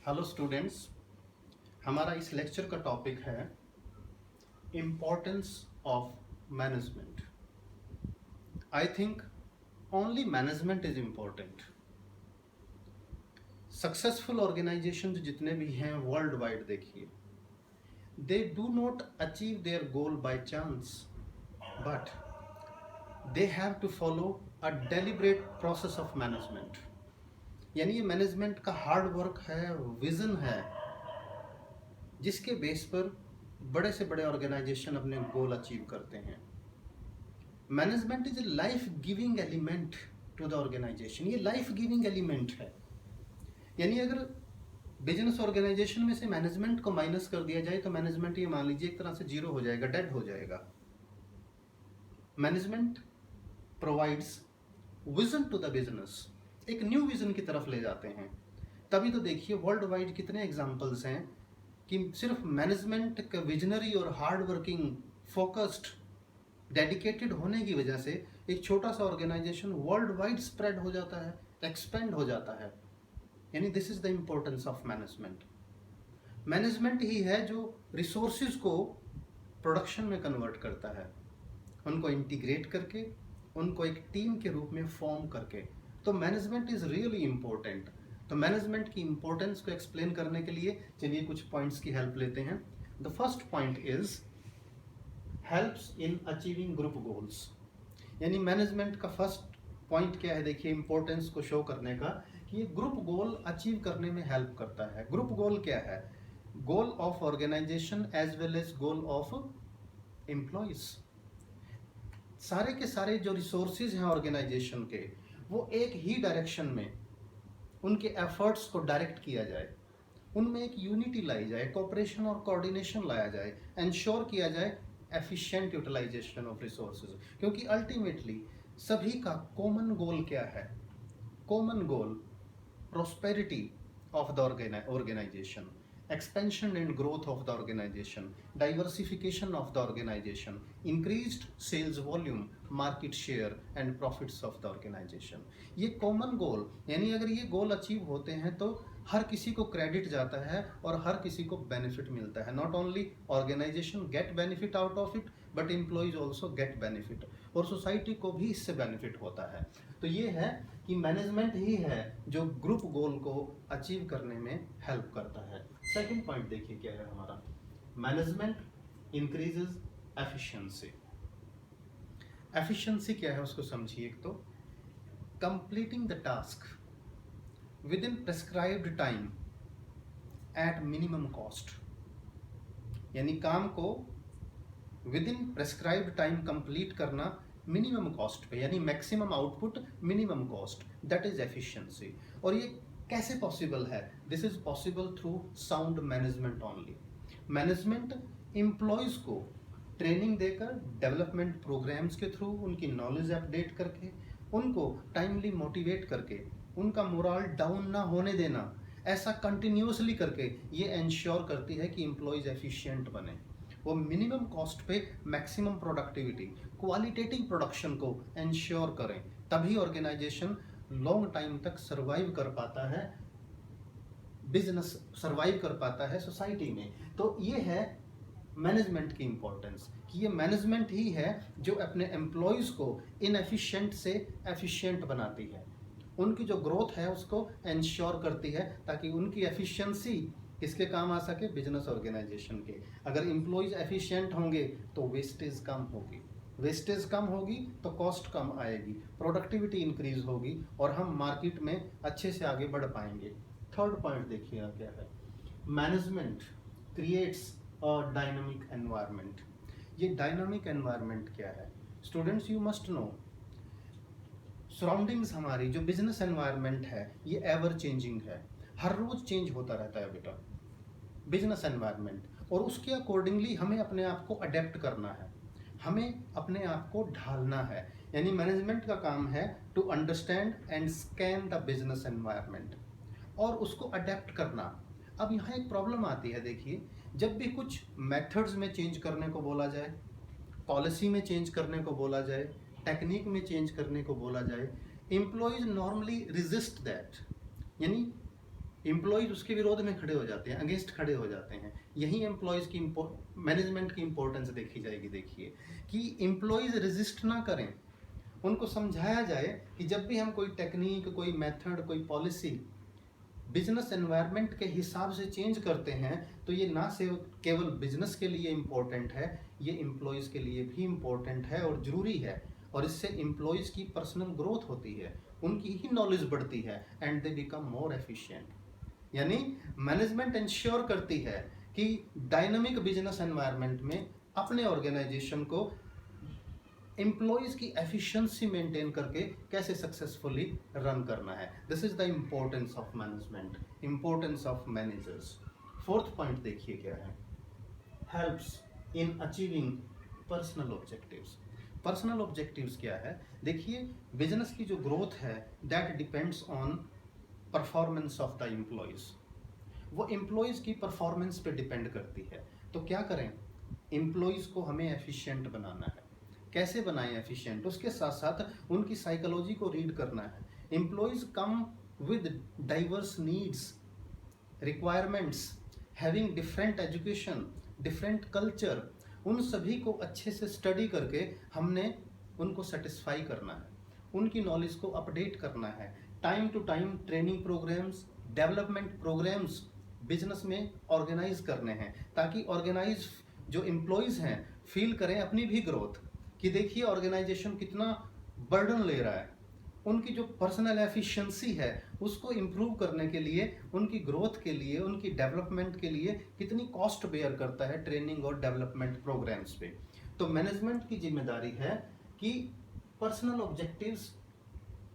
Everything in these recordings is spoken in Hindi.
हेलो स्टूडेंट्स, हमारा इस लेक्चर का टॉपिक है importance of management. I think only management is important. Successful organization जितने भी हैं वर्ल्ड वाइड देखिए, they do not achieve their goal by chance, but they have to follow a deliberate process of management. यानी ये मैनेजमेंट का हार्ड वर्क है, विजन है, जिसके बेस पर बड़े से बड़े ऑर्गेनाइजेशन अपने गोल अचीव करते हैं। Management is a life giving element to the organization. ये लाइफ गिविंग एलिमेंट है। यानी अगर बिजनेस ऑर्गेनाइजेशन में से मैनेजमेंट को माइनस कर दिया जाए तो मैनेजमेंट ये मान लीजिए एक तरह से जीरो हो जाएगा, डेड हो जाएगा। Management provides vision to the business, एक न्यू विजन की तरफ ले जाते हैं। तभी तो देखिए वर्ल्ड वाइड कितने एग्जाम्पल्स हैं कि सिर्फ मैनेजमेंट का विजनरी और हार्ड वर्किंग फोकस्ड डेडिकेटेड होने की वजह से एक छोटा सा ऑर्गेनाइजेशन वर्ल्ड वाइड स्प्रेड हो जाता है, एक्सपेंड हो जाता है। यानी this is the importance of management. Management ही है जो रिसोर्सेज को प्रोडक्शन में कन्वर्ट करता है, उनको इंटीग्रेट करके, उनको एक टीम के रूप में फॉर्म करके। तो मैनेजमेंट इज रियली इम्पोर्टेंट। तो मैनेजमेंट की इंपॉर्टेंस को एक्सप्लेन करने के लिए चलिए कुछ पॉइंट्स की हेल्प लेते हैं। The first point is helps in achieving group goals. यानी मैनेजमेंट का फर्स्ट पॉइंट क्या है, देखिए इंपॉर्टेंस को शो करने का, कि ये ग्रुप गोल अचीव करने में हेल्प करता है। ग्रुप गोल क्या है? Goal of organization as well as goal of employees. सारे के सारे जो रिसोर्सेज हैं ऑर्गेनाइजेशन के, वो एक ही डायरेक्शन में उनके एफर्ट्स को डायरेक्ट किया जाए, उनमें एक यूनिटी लाई जाए, कोऑपरेशन और कोऑर्डिनेशन लाया जाए, एंश्योर किया जाए एफिशिएंट यूटिलाइजेशन ऑफ रिसोर्सेज। क्योंकि अल्टीमेटली सभी का कॉमन गोल क्या है? Common goal prosperity of the organization, expansion and growth of the organization, diversification of the organization, increased sales volume, market share and profits of the organization। ये कॉमन गोल, यानी अगर ये गोल अचीव होते हैं तो हर किसी को क्रेडिट जाता है और हर किसी को बेनिफिट मिलता है। Not only organization get benefit out of it, but employees also get benefit, और सोसाइटी को भी इससे बेनिफिट होता है। तो ये है कि मैनेजमेंट ही है जो ग्रुप गोल को अचीव करने में हेल्प करता है। सेकंड पॉइंट देखिए क्या है हमारा, मैनेजमेंट इंक्रीजेस एफिशिएंसी। एफिशिएंसी क्या है उसको समझिए। एक तो completing the task with in prescribed time at minimum cost. यानी काम को with in prescribed time complete करना मिनिमम कॉस्ट पे, यानी maximum output minimum cost, that is efficiency. और ये कैसे पॉसिबल है? This is possible through sound management only. Management employees को ट्रेनिंग देकर, डेवलपमेंट प्रोग्राम्स के थ्रू उनकी नॉलेज अपडेट करके, उनको टाइमली मोटिवेट करके, उनका मोरल डाउन ना होने देना, ऐसा कंटिन्यूसली करके ये इंश्योर करती है कि एम्प्लॉयज एफिशिएंट बने। वो मिनिमम कॉस्ट पे मैक्सिमम प्रोडक्टिविटी, क्वालिटेटिव प्रोडक्शन को इंश्योर करें, तभी ऑर्गेनाइजेशन लॉन्ग टाइम तक सर्वाइव कर पाता है, बिजनेस सर्वाइव कर पाता है सोसाइटी में। तो ये है मैनेजमेंट की इंपॉर्टेंस, कि ये मैनेजमेंट ही है जो अपने एम्प्लॉयज़ को इनएफिशिएंट से एफिशिएंट बनाती है, उनकी जो ग्रोथ है उसको इंश्योर करती है, ताकि उनकी एफिशिएंसी किसके काम आ सके? बिजनेस ऑर्गेनाइजेशन के। अगर एम्प्लॉयज़ एफिशिएंट होंगे तो वेस्टेज कम होगी, वेस्टेज कम होगी तो कॉस्ट कम आएगी, प्रोडक्टिविटी इंक्रीज होगी और हम मार्केट में अच्छे से आगे बढ़ पाएंगे। थर्ड पॉइंट देखिए क्या है, management creates a dynamic environment. ये डायनामिक एनवायरनमेंट क्या है? Students you must know, surroundings हमारी जो बिजनेस एनवायरनमेंट है ये एवर चेंजिंग है, हर रोज चेंज होता रहता है बेटा बिजनेस एनवायरनमेंट, और उसके अकॉर्डिंगली हमें अपने आप को अडेप्ट करना है, हमें अपने आप को ढालना है। यानी मैनेजमेंट का काम है to understand and scan the business environment और उसको अडेप्ट करना। अब यहाँ एक प्रॉब्लम आती है, देखिए जब भी कुछ मेथड्स में चेंज करने को बोला जाए, पॉलिसी में चेंज करने को बोला जाए, टेक्निक में चेंज करने को बोला जाए, एम्प्लॉयज नॉर्मली रिजिस्ट दैट। यानी एम्प्लॉयज उसके विरोध में खड़े हो जाते हैं, अगेंस्ट खड़े हो जाते हैं। यही एम्प्लॉयज की मैनेजमेंट की इंपॉर्टेंस देखी जाएगी। देखिए कि एम्प्लॉयज रेजिस्ट ना करें, उनको समझाया जाए कि जब भी हम कोई टेक्निक, कोई मेथड, कोई पॉलिसी बिजनेस एनवायरनमेंट के हिसाब से चेंज करते हैं तो ये ना सिर्फ केवल बिजनेस के लिए इम्पोर्टेंट है, ये एम्प्लॉयज़ के लिए भी इम्पोर्टेंट है और ज़रूरी है। और इससे एम्प्लॉयज़ की पर्सनल ग्रोथ होती है, उनकी ही नॉलेज बढ़ती है and they become more efficient. यानी मैनेजमेंट इंश्योर करती है कि डायनामिक बिजनेस एनवायरनमेंट में अपने ऑर्गेनाइजेशन को एम्प्लॉयज की एफिशिएंसी मेंटेन करके कैसे सक्सेसफुली रन करना है। This is the importance of management, importance of managers. Fourth point देखिए क्या है, helps in achieving personal objectives. Personal objectives क्या है? देखिए बिजनेस की जो ग्रोथ है that depends on performance of the employees. वो एम्प्लॉयज की परफॉर्मेंस पे डिपेंड करती है। तो क्या करें, एम्प्लॉयज को हमें एफिशिएंट बनाना है। कैसे बनाएं एफिशिएंट? उसके साथ साथ उनकी साइकोलॉजी को रीड करना है। Employees come with diverse needs, requirements, having different education, different culture, उन सभी को अच्छे से स्टडी करके हमने उनको सेटिस्फाई करना है, उनकी नॉलेज को अपडेट करना है। Time to time training programmes, development programmes business में ऑर्गेनाइज करने हैं ताकि ऑर्गेनाइज जो एम्प्लॉयज़ हैं फील करें अपनी भी ग्रोथ, कि देखिए ऑर्गेनाइजेशन कितना बर्डन ले रहा है। उनकी जो पर्सनल एफिशिएंसी है उसको इम्प्रूव करने के लिए, उनकी ग्रोथ के लिए, उनकी डेवलपमेंट के लिए कितनी कॉस्ट बेयर करता है ट्रेनिंग और डेवलपमेंट प्रोग्राम्स पे। तो मैनेजमेंट की जिम्मेदारी है कि पर्सनल ऑब्जेक्टिव्स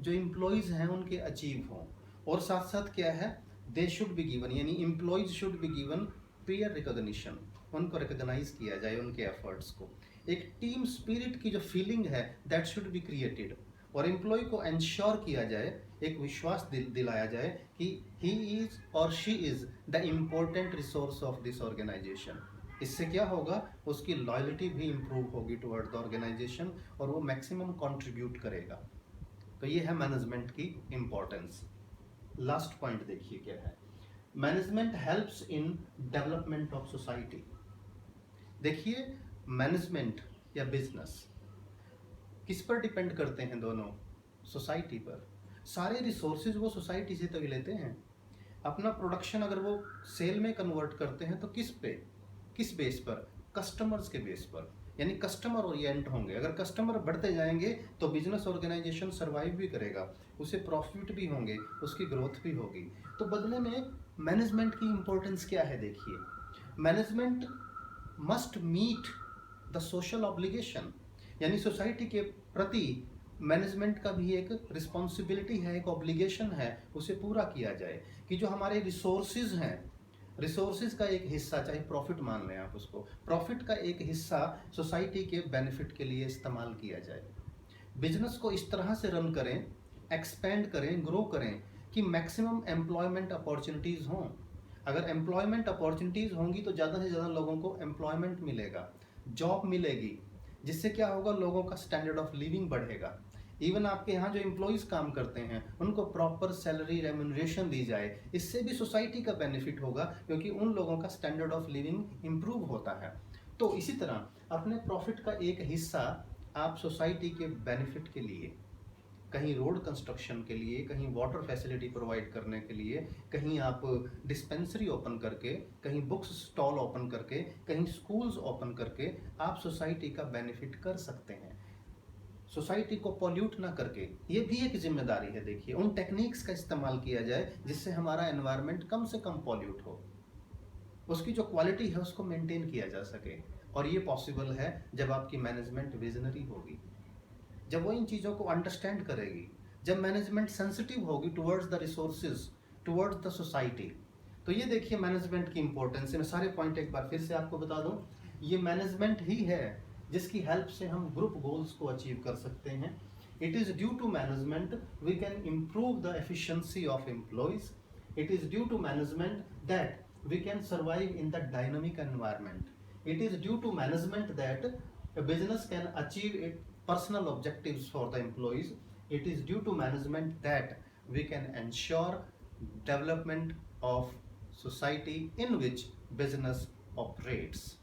जो एम्प्लॉयज़ हैं उनके अचीव हों, और साथ साथ क्या है, दे शुड बी गिवन, यानी employees should be given peer recognition, उनको रिकॉग्नाइज किया जाए उनके एफर्ट्स को। एक टीम स्पिरिट की जो फीलिंग है दैट शुड बी क्रिएटेड, और एम्प्लॉय को इंश्योर किया जाए, एक विश्वास दिलाया जाए कि ही इज और she is the important resource of this organization. इससे क्या होगा, उसकी लॉयल्टी भी इम्प्रूव होगी टुवर्ड द ऑर्गेनाइजेशन और वो मैक्सिमम कंट्रीब्यूट करेगा। तो ये है मैनेजमेंट की इम्पोर्टेंस। लास्ट पॉइंट देखिए क्या है, management helps in development of society. देखिए मैनेजमेंट या बिजनेस किस पर डिपेंड करते हैं दोनों? सोसाइटी पर। सारे रिसोर्सेज वो सोसाइटी से तो लेते हैं। अपना प्रोडक्शन अगर वो सेल में कन्वर्ट करते हैं तो किस पे, किस बेस पर? कस्टमर्स के बेस पर, यानी कस्टमर ओरिएंट होंगे। अगर कस्टमर बढ़ते जाएंगे तो बिजनेस ऑर्गेनाइजेशन सर्वाइव भी करेगा, उसे प्रॉफिट भी होंगे, उसकी ग्रोथ भी होगी। तो बदले में मैनेजमेंट की इंपॉर्टेंस क्या है? देखिए management must meet the social obligation, यानी सोसाइटी के प्रति मैनेजमेंट का भी एक रिस्पॉन्सिबिलिटी है, एक ऑब्लिगेशन है, उसे पूरा किया जाए कि जो हमारे रिसोर्सेज हैं, रिसोर्सेज का एक हिस्सा, चाहे प्रॉफिट मान लें आप उसको, प्रॉफिट का एक हिस्सा सोसाइटी के बेनिफिट के लिए इस्तेमाल किया जाए। बिजनेस को इस तरह से रन करें, एक्सपेंड करें, ग्रो करें कि मैक्सिमम एम्प्लॉयमेंट अपॉर्चुनिटीज़ हों। अगर एम्प्लॉयमेंट अपॉर्चुनिटीज़ होंगी तो ज़्यादा से ज़्यादा लोगों को एम्प्लॉयमेंट मिलेगा, जॉब मिलेगी, जिससे क्या होगा, लोगों का स्टैंडर्ड ऑफ लिविंग बढ़ेगा। इवन आपके यहाँ जो एम्प्लॉयज़ काम करते हैं उनको प्रॉपर सैलरी रेम्यूनरेशन दी जाए, इससे भी सोसाइटी का बेनिफिट होगा क्योंकि उन लोगों का स्टैंडर्ड ऑफ लिविंग इम्प्रूव होता है। तो इसी तरह अपने प्रॉफिट का एक हिस्सा आप सोसाइटी के बेनिफिट के लिए, कहीं रोड कंस्ट्रक्शन के लिए, कहीं वाटर फैसिलिटी प्रोवाइड करने के लिए, कहीं आप डिस्पेंसरी ओपन करके, कहीं बुक्स स्टॉल ओपन करके, कहीं स्कूल्स ओपन करके आप सोसाइटी का बेनिफिट कर सकते हैं, सोसाइटी को पॉल्यूट ना करके। ये भी एक जिम्मेदारी है। देखिए उन टेक्निक्स का इस्तेमाल किया जाए जिससे हमारा एनवायरनमेंट कम से कम पॉल्यूट हो, उसकी जो क्वालिटी है उसको मेंटेन किया जा सके। और ये पॉसिबल है जब आपकी मैनेजमेंट विजनरी होगी, जब वो इन चीज़ों को अंडरस्टैंड करेगी, जब मैनेजमेंट सेंसिटिव होगी towards the resources, towards the society. तो ये देखिए मैनेजमेंट की इंपॉर्टेंस है। मैं सारे पॉइंट एक बार फिर से आपको बता दूं, ये मैनेजमेंट ही है जिसकी हेल्प से हम ग्रुप गोल्स को अचीव कर सकते हैं। It is due to management we can improve the efficiency of employees. It is due to management that we can survive in the dynamic environment. It is due to management that a business can achieve its personal objectives for the employees. It is due to management that we can ensure development of society in which business operates.